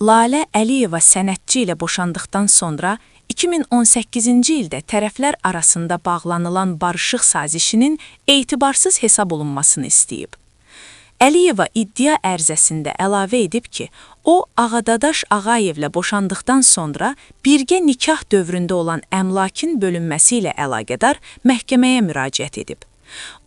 Lalə Əliyeva sənətçi ilə boşandıqdan sonra 2018-ci ildə tərəflər arasında bağlanılan barışıq sazişinin etibarsız hesab olunmasını istəyib. Əliyeva iddia ərizəsində əlavə edib ki, o, Ağadadaş Ağayevlə boşandıqdan sonra birgə nikah dövründə olan əmlakın bölünməsi ilə əlaqədar məhkəməyə müraciət edib.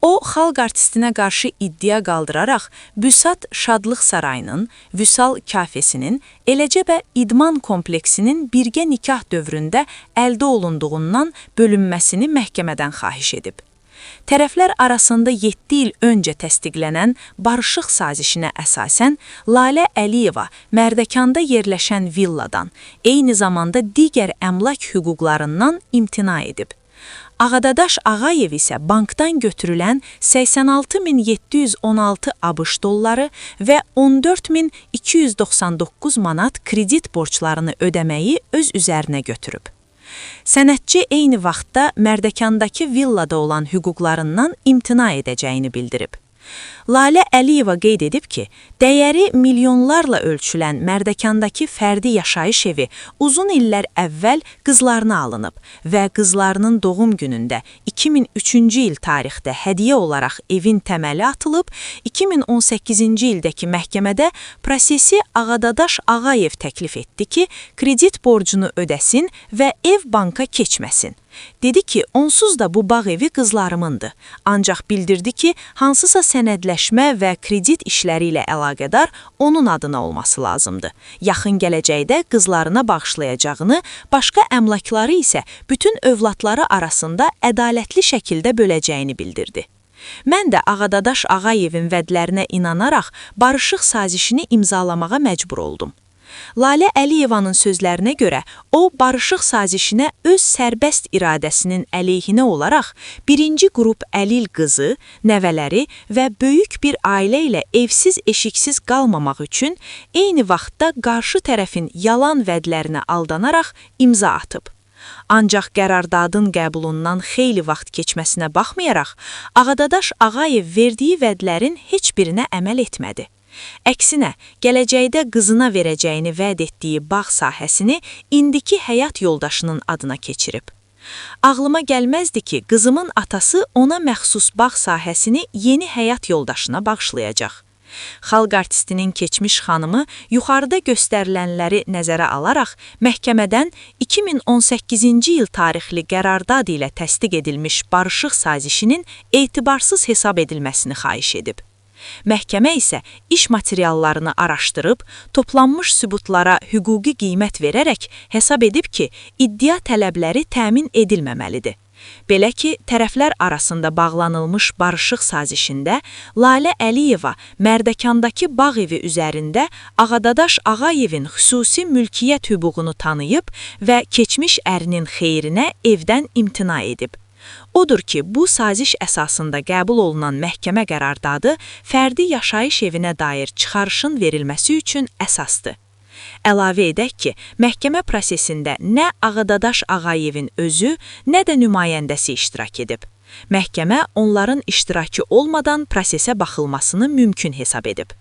O, xalq artistinə qarşı iddia qaldıraraq Büsat Şadlıq Sarayının, Vüsal Kafesinin, eləcə və İdman kompleksinin birgə nikah dövründə əldə olunduğundan bölünməsini məhkəmədən xahiş edib. Tərəflər arasında 7 il öncə təsdiqlənən barışıq sazişinə əsasən Lalə Əliyeva Mərdəkanda yerləşən villadan, eyni zamanda digər əmlak hüquqlarından imtina edib. Ağadadaş Ağayev isə bankdan götürülən 86.716 ABŞ dolları və 14.299 manat kredit borclarını ödəməyi öz üzərinə götürüb. Sənətçi eyni vaxtda Mərdəkandakı villada olan hüquqlarından imtina edəcəyini bildirib. Lalə Əliyeva qeyd edib ki, dəyəri milyonlarla ölçülən Mərdəkandakı fərdi yaşayış evi uzun illər əvvəl qızlarına alınıb və qızlarının doğum günündə 2003-cü il tarixdə hədiyyə olaraq evin təməli atılıb, 2018-ci ildəki məhkəmədə prosesi Ağadadaş Ağayev təklif etdi ki, kredit borcunu ödəsin və ev banka keçməsin. Dedi ki, onsuz da bu bağ evi qızlarımındır. Ancaq bildirdi ki, hansısa sənədləşmə və kredit işləri ilə əlaqədar onun adına olması lazımdır. Yaxın gələcəkdə qızlarına bağışlayacağını, başqa əmlakları isə bütün övladları arasında ədalətli şəkildə böləcəyini bildirdi. Mən də Ağadadaş Ağayevin vədlərinə inanaraq barışıq sazişini imzalamağa məcbur oldum. Lalə Əliyevanın sözlərinə görə, o, barışıq sazişinə öz sərbəst iradəsinin əleyhinə olaraq birinci qrup əlil qızı, nəvələri və böyük bir ailə ilə evsiz eşiksiz qalmamaq üçün eyni vaxtda qarşı tərəfin yalan vədlərinə aldanaraq imza atıb. Ancaq qərardadın qəbulundan xeyli vaxt keçməsinə baxmayaraq, Ağadadaş Ağayev verdiyi vədlərin heç birinə əməl etmədi. Əksinə, gələcəkdə qızına verəcəyini vəd etdiyi bağ sahəsini indiki həyat yoldaşının adına keçirib. Ağlıma gəlməzdi ki, qızımın atası ona məxsus bağ sahəsini yeni həyat yoldaşına bağışlayacaq. Xalq artistinin keçmiş xanımı yuxarıda göstərilənləri nəzərə alaraq məhkəmədən 2018-ci il tarixli qərardad ilə təsdiq edilmiş barışıq sazişinin etibarsız hesab edilməsini xahiş edib. Məhkəmə isə iş materiallarını araşdırıb, toplanmış sübutlara hüquqi qiymət verərək hesab edib ki, iddia tələbləri təmin edilməməlidir. Belə ki, tərəflər arasında bağlanılmış barışıq sazişində Lalə Əliyeva Mərdəkandakı bağ evi üzərində Ağadadaş Ağayevin xüsusi mülkiyyət hüququnu tanıyıb və keçmiş ərinin xeyrinə evdən imtina edib. Odur ki, bu saziş əsasında qəbul olunan məhkəmə qərardadı fərdi yaşayış evinə dair çıxarışın verilməsi üçün əsasdır. Əlavə edək ki, məhkəmə prosesində nə Ağadadaş Ağayevin özü, nə də nümayəndəsi iştirak edib. Məhkəmə onların iştirakı olmadan prosesə baxılmasını mümkün hesab edib.